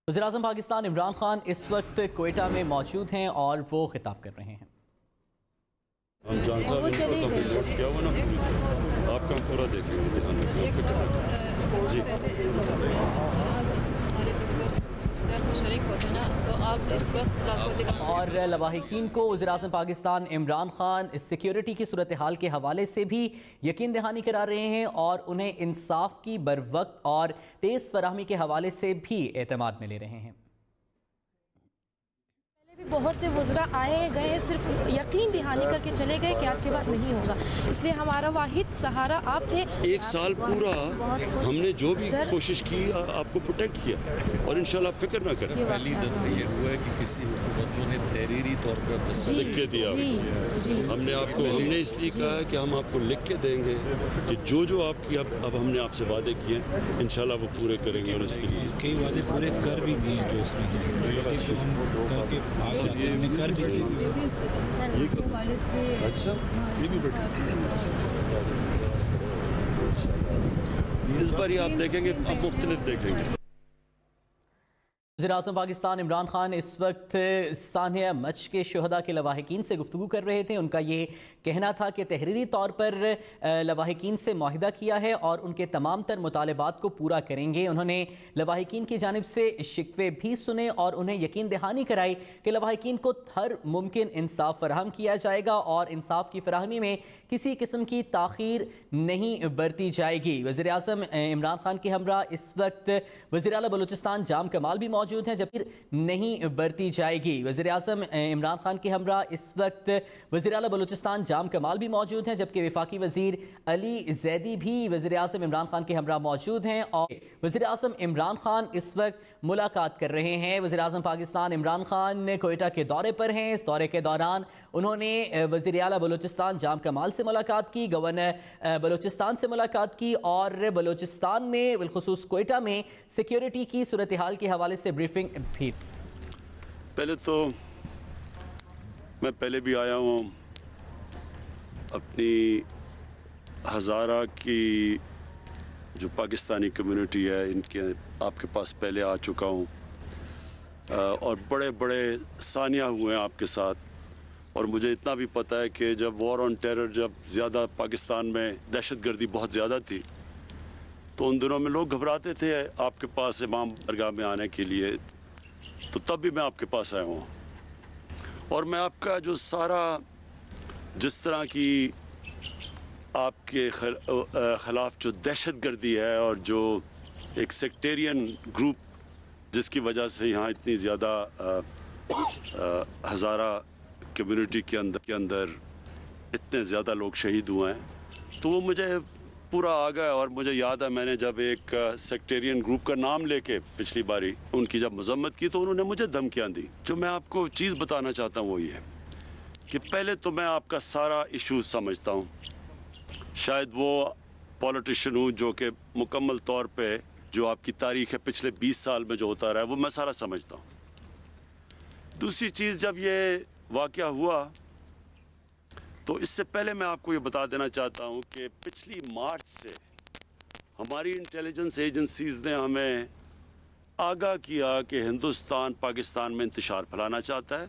वज़ीर-ए-आज़म पाकिस्तान इमरान खान इस वक्त कोयटा में मौजूद हैं और वो खिताब कर रहे हैं। हम जान साहब ने रिपोर्ट किया हुआ ना, आपका पूरा देखेंगे और लवाहिकीन को वज़ीर-ए-आज़म पाकिस्तान इमरान खान सिक्योरिटी की सूरत हाल के हवाले से भी यकीन दहानी करा रहे हैं और उन्हें इंसाफ की बरवक्त और तेज़ फराहमी के हवाले से भी एतमाद में ले रहे हैं। भी बहुत से वज़रा आए गए, सिर्फ यकीन दहानी करके चले गए कि आज के बाद नहीं होगा, इसलिए हमारा वाहिद सहारा आप थे। एक साल पूरा हमने जो भी कोशिश की आपको प्रोटेक्ट किया और इंशाल्लाह आप फिक्र ना करें। पहली दफ़ा ये हुआ है कि किसी हुकूमतों ने तहरीरी तौर पर लिख के दिया। हमने इसलिए कहा है कि हम आपको लिख के देंगे कि जो आपकी अब हमने आपसे वादे किए हैं इंशाल्लाह वो पूरे करेंगे और इसके लिए कई वादे पूरे कर भी दिए जो इसमें कर भी दिए। अच्छा, ये भी बेटा इस बार ही आप देखेंगे, अब मुख्तलिफ देखेंगे। वज़ीर-ए-आज़म पाकिस्तान इमरान खान इस वक्त सानिया मच के शुहदा के लवाहिकीन से गुफ्तगू कर रहे थे। उनका ये कहना था कि तहरीरी तौर पर लवाहिकीन से मुआहिदा किया है और उनके तमाम तर मुतालबात को पूरा करेंगे। उन्होंने लवाहिकीन की जानिब से शिकवे भी सुने और उन्हें यकीन दहानी कराई कि लवाहिकीन को हर मुमकिन इंसाफ फराहम किया जाएगा और इंसाफ की फराहमी में किसी किस्म की ताख़ीर नहीं बरती जाएगी। वज़ीर-ए-आज़म इमरान खान के हमरा इस वक्त वज़ीर आला बलूचिस्तान जाम कमाल भी मौजूद हैं, जबकि नहीं बरती जाएगी। वज़ीर-ए-आज़म इमरान खान के हमरा इस वक्त वज़ीर आला बलूचिस्तान जाम कमाल भी मौजूद हैं, जबकि वफाकी वज़ीर अली ज़ैदी भी वज़ीर-ए-आज़म इमरान खान के हमरा मौजूद हैं और वज़ीर-ए-आज़म इमरान खान इस वक्त मुलाकात कर रहे हैं। वज़ीर-ए-आज़म पाकिस्तान इमरान खान कोयटा के दौरे पर हैं। इस दौरे के दौरान उन्होंने वज़ीर आला बलूचिस्तान जाम कमाल से मुलाकात की, गवर्नर बलूचिस्तान से मुलाकात की और बलूचिस्तान में बिलखुसूस कोयटा में सिक्योरिटी की सूरत हाल के हवाले से ब्रीफिंग भी। पहले तो मैं पहले भी आया हूँ, अपनी हज़ारा की जो पाकिस्तानी कम्युनिटी है इनके आपके पास पहले आ चुका हूँ और बड़े बड़े सानिया हुए हैं आपके साथ। और मुझे इतना भी पता है कि जब वॉर ऑन टेरर, जब ज़्यादा पाकिस्तान में दहशतगर्दी बहुत ज़्यादा थी, तो उन दिनों में लोग घबराते थे आपके पास इमाम दरगाह में आने के लिए, तो तब भी मैं आपके पास आया हूँ। और मैं आपका जो सारा जिस तरह की आपके ख़िलाफ़ जो दहशतगर्दी है और जो एक सेक्टेरियन ग्रुप जिसकी वजह से यहाँ इतनी ज़्यादा हज़ारा कम्युनिटी के अंदर इतने ज़्यादा लोग शहीद हुए हैं, तो वो मुझे पूरा आ गया। और मुझे याद है मैंने जब एक सेक्टेरियन ग्रुप का नाम लेके पिछली बारी उनकी जब मजम्मत की तो उन्होंने मुझे धमकियाँ दी। जो मैं आपको चीज़ बताना चाहता हूँ वो ये कि पहले तो मैं आपका सारा इशू समझता हूँ, शायद वो पॉलिटिशियन हूँ जो कि मुकम्मल तौर पे जो आपकी तारीख़ है पिछले 20 साल में जो होता रहा है वो मैं सारा समझता हूँ। दूसरी चीज़, जब ये वाक़या हुआ तो इससे पहले मैं आपको ये बता देना चाहता हूँ कि पिछली मार्च से हमारी इंटेलिजेंस एजेंसीज़ ने हमें आगाह किया कि हिंदुस्तान पाकिस्तान में इंतशार फैलाना चाहता है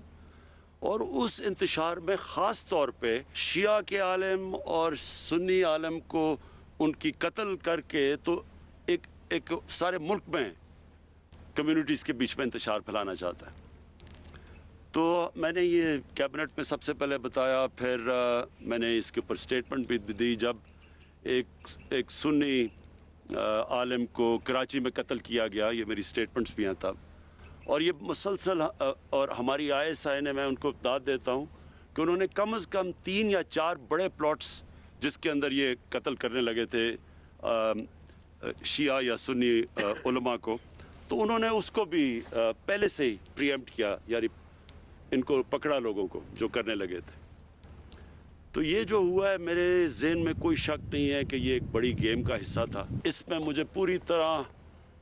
और उस इंतशार में ख़ास तौर पे शिया के आलम और सुन्नी आलम को उनकी कत्ल करके तो एक सारे मुल्क में कम्युनिटीज़ के बीच में इंतशार फैलाना चाहता है। तो मैंने ये कैबिनेट में सबसे पहले बताया, फिर मैंने इसके ऊपर स्टेटमेंट भी दी जब एक सुन्नी आलिम को कराची में कत्ल किया गया, ये मेरी स्टेटमेंट्स भी हैं तब। और ये मुसलसल और हमारी ISI ने, मैं उनको दाद देता हूँ कि उन्होंने कम से कम 3 या 4 बड़े प्लॉट्स जिसके अंदर ये कत्ल करने लगे थे शिया या सुन्नी उलमा को, तो उन्होंने उसको भी पहले से ही प्रीएम्प्ट किया, यानी इनको पकड़ा लोगों को जो करने लगे थे। तो ये जो हुआ है मेरे ज़हन में कोई शक नहीं है कि ये एक बड़ी गेम का हिस्सा था। इसमें मुझे पूरी तरह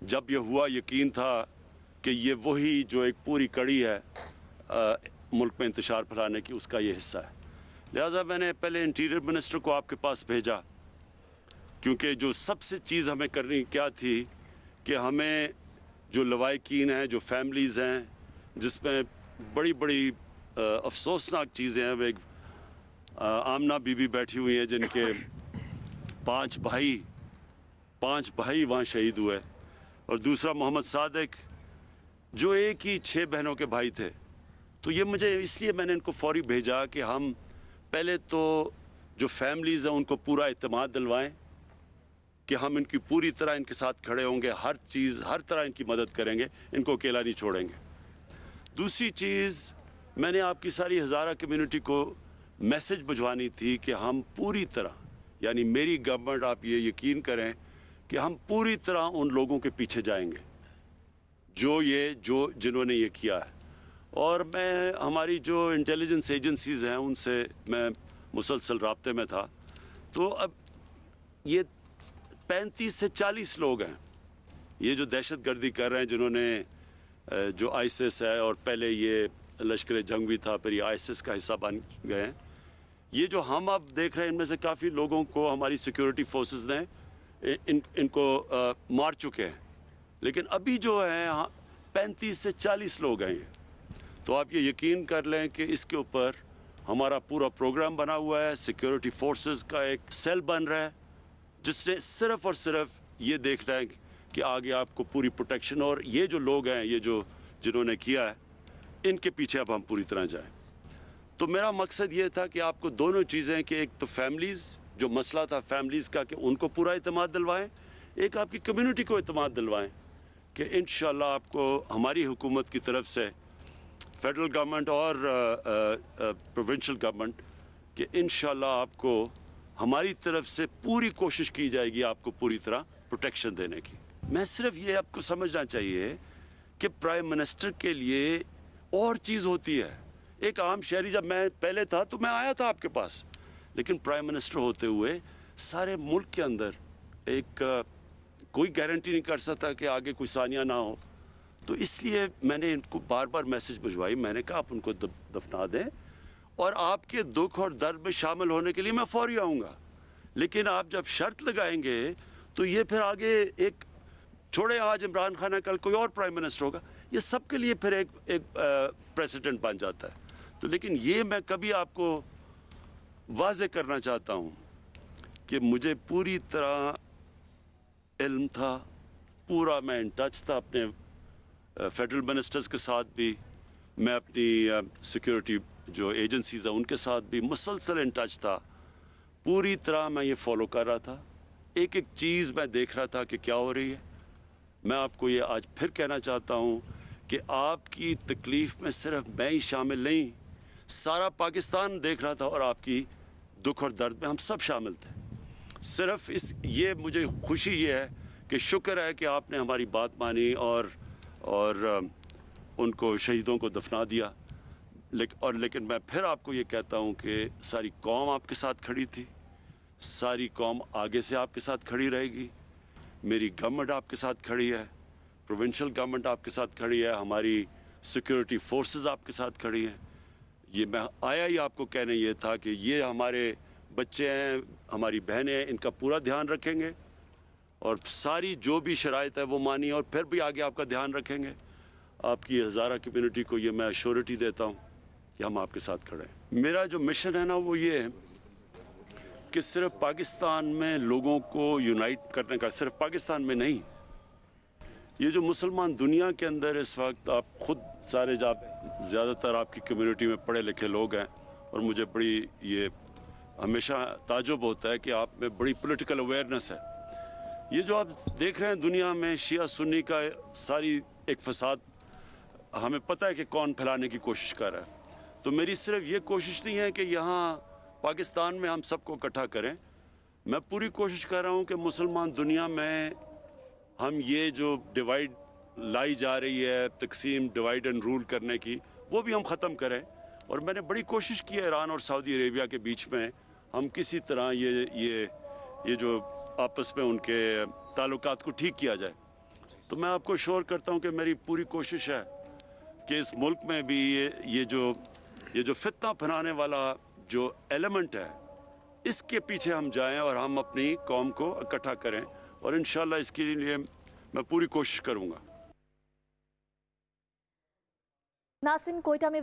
जब ये हुआ यकीन था कि ये वही जो एक पूरी कड़ी है मुल्क में इंतशार फैलाने की, उसका ये हिस्सा है। लिहाजा मैंने पहले इंटीरियर मिनिस्टर को आपके पास भेजा, क्योंकि जो सबसे चीज़ हमें करनी क्या थी कि हमें जो लवाहिकीन हैं, जो फैमिलीज़ हैं, जिसमें बड़ी बड़ी अफसोसनाक चीज़ें हैं। एक आमना बीबी बैठी हुई हैं जिनके 5 भाई वहाँ शहीद हुए, और दूसरा मोहम्मद सादिक जो एक ही 6 बहनों के भाई थे। तो ये मुझे इसलिए मैंने इनको फौरी भेजा कि हम पहले तो जो फैमिलीज़ हैं उनको पूरा इत्मीनान दिलवाएं कि हम इनकी पूरी तरह इनके साथ खड़े होंगे, हर चीज़ हर तरह इनकी मदद करेंगे, इनको अकेला नहीं छोड़ेंगे। दूसरी चीज़, मैंने आपकी सारी हज़ारा कम्युनिटी को मैसेज भिजवानी थी कि हम पूरी तरह, यानी मेरी गवर्नमेंट, आप ये यकीन करें कि हम पूरी तरह उन लोगों के पीछे जाएंगे जिन्होंने ये किया है। और मैं हमारी जो इंटेलिजेंस एजेंसीज़ हैं उनसे मैं मुसलसल राब्ते में था। तो अब ये 35 से 40 लोग हैं ये जो दहशतगर्दी कर रहे हैं, जिन्होंने जो आईसिस है, और पहले ये लश्कर जंग भी था, फिर ये आईसिस का हिस्सा बन गए हैं। ये जो हम अब देख रहे हैं, इनमें से काफ़ी लोगों को हमारी सिक्योरिटी फोर्सेस ने इनको मार चुके हैं, लेकिन अभी जो है 35 से 40 लोग हैं ये। तो आप ये यकीन कर लें कि इसके ऊपर हमारा पूरा प्रोग्राम बना हुआ है। सिक्योरिटी फोर्सेस का एक सेल बन रहा है जिसने सिर्फ़ और सिर्फ ये देखना है कि आगे आपको पूरी प्रोटेक्शन, और ये जो लोग हैं, ये जिन्होंने किया है, इनके पीछे अब हम पूरी तरह जाएं। तो मेरा मकसद ये था कि आपको दोनों चीज़ें, कि एक तो फैमिलीज़, जो मसला था फैमिलीज़ का, कि उनको पूरा इत्मीनान दिलवाएं, एक आपकी कम्युनिटी को इत्मीनान दिलवाएं कि इंशाल्लाह आपको हमारी हुकूमत की तरफ से, फेडरल गवर्नमेंट और प्रोविंशियल गवर्नमेंट, कि इंशाल्लाह आपको हमारी तरफ से पूरी कोशिश की जाएगी आपको पूरी तरह प्रोटेक्शन देने की। मैं सिर्फ ये आपको समझना चाहिए कि प्राइम मिनिस्टर के लिए और चीज़ होती है। एक आम शहरी, जब मैं पहले था तो मैं आया था आपके पास, लेकिन प्राइम मिनिस्टर होते हुए सारे मुल्क के अंदर एक कोई गारंटी नहीं कर सकता कि आगे कोई सानिया ना हो। तो इसलिए मैंने इनको बार बार मैसेज भिजवाई, मैंने कहा आप उनको दफना दें, और आपके दुख और दर्द में शामिल होने के लिए मैं फौरी आऊँगा। लेकिन आप जब शर्त लगाएंगे तो ये फिर आगे एक, छोड़े आज इमरान खान है, कल कोई और प्राइम मिनिस्टर होगा, ये सब के लिए फिर एक प्रेसिडेंट बन जाता है। तो लेकिन ये मैं कभी आपको वाज़े करना चाहता हूँ कि मुझे पूरी तरह इल्म था, पूरा मैं इन टच था अपने फेडरल मिनिस्टर्स के साथ भी, मैं अपनी सिक्योरिटी जो एजेंसीज़ हैं उनके साथ भी मुसलसल इन टच था। पूरी तरह मैं ये फॉलो कर रहा था, एक एक चीज़ मैं देख रहा था कि क्या हो रही है। मैं आपको ये आज फिर कहना चाहता हूँ कि आपकी तकलीफ़ में सिर्फ मैं ही शामिल नहीं, सारा पाकिस्तान देख रहा था, और आपकी दुख और दर्द में हम सब शामिल थे। सिर्फ ये मुझे खुशी ये है कि शुक्र है कि आपने हमारी बात मानी और उनको, शहीदों को दफना दिया। लेकिन मैं फिर आपको ये कहता हूँ कि सारी कौम आपके साथ खड़ी थी, सारी कौम आगे से आपके साथ खड़ी रहेगी। मेरी गवर्नमेंट आपके साथ खड़ी है, प्रोविंशियल गवर्नमेंट आपके साथ खड़ी है, हमारी सिक्योरिटी फोर्सेस आपके साथ खड़ी हैं। ये मैं आया ही आपको कहने ये था कि ये हमारे बच्चे हैं, हमारी बहनें हैं, इनका पूरा ध्यान रखेंगे, और सारी जो भी शराइत है वो मानिए, और फिर भी आगे आपका ध्यान रखेंगे। आपकी हज़ारा कम्युनिटी को ये मैं एश्योरिटी देता हूँ कि हम आपके साथ खड़े हैं। मेरा जो मिशन है ना, वो ये है कि सिर्फ पाकिस्तान में लोगों को यूनाइट करने का, सिर्फ पाकिस्तान में नहीं, ये जो मुसलमान दुनिया के अंदर इस वक्त, आप खुद सारे ज़्यादातर आपकी कम्युनिटी में पढ़े लिखे लोग हैं, और मुझे बड़ी ये हमेशा ताजुब होता है कि आप में बड़ी पॉलिटिकल अवेयरनेस है। ये जो आप देख रहे हैं दुनिया में शिया सुन्नी का सारी एक फसाद, हमें पता है कि कौन फैलाने की कोशिश कर रहा है। तो मेरी सिर्फ ये कोशिश नहीं है कि यहाँ पाकिस्तान में हम सबको इकट्ठा करें, मैं पूरी कोशिश कर रहा हूँ कि मुसलमान दुनिया में हम ये जो डिवाइड लाई जा रही है, तकसीम, डिवाइड एंड रूल करने की, वो भी हम ख़त्म करें। और मैंने बड़ी कोशिश की है ईरान और सऊदी अरेबिया के बीच में हम किसी तरह ये जो आपस में उनके ताल्लुकात को ठीक किया जाए। तो मैं आपको श्योर करता हूँ कि मेरी पूरी कोशिश है कि इस मुल्क में भी ये जो फितना फैलाने वाला जो एलिमेंट है, इसके पीछे हम जाएं और हम अपनी कौम को इकट्ठा करें, और इंशाल्लाह इसके लिए मैं पूरी कोशिश करूँगा। नासिन कोयटा में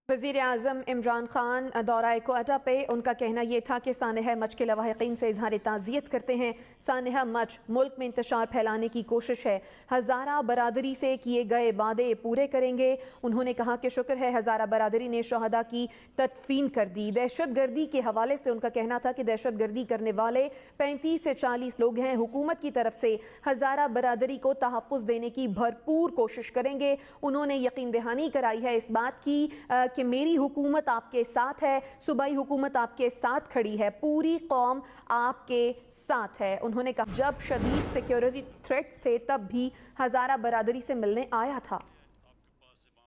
वज़ीर आज़म इमरान खान दौरा कोयटा पे उनका कहना यह था कि सानहा मच के लवाहिकीन से इजहार ताज़ियत करते हैं। सानहा मच मुल्क में इंतशार फैलाने की कोशिश है। हज़ारा बरादरी से किए गए वादे पूरे करेंगे। उन्होंने कहा कि शुक्र है हज़ारा बरादरी ने शहदा की तदफीन कर दी। दहशतगर्दी के हवाले से उनका कहना था कि दहशतगर्दी करने वाले 35 से 40 लोग हैं। हुकूमत की तरफ से हज़ारा बरादरी को तहफ़्फ़ुज़ देने की भरपूर कोशिश करेंगे। उन्होंने यकीन दहानी कराई है इस बात की कि मेरी हुकूमत आपके साथ है, सूबाई हुकूमत आपके साथ खड़ी है, पूरी कौम आपके साथ है। उन्होंने कहा जब शदीद सिक्योरिटी थ्रेट्स थे तब भी हज़ारा बरादरी से मिलने आया था।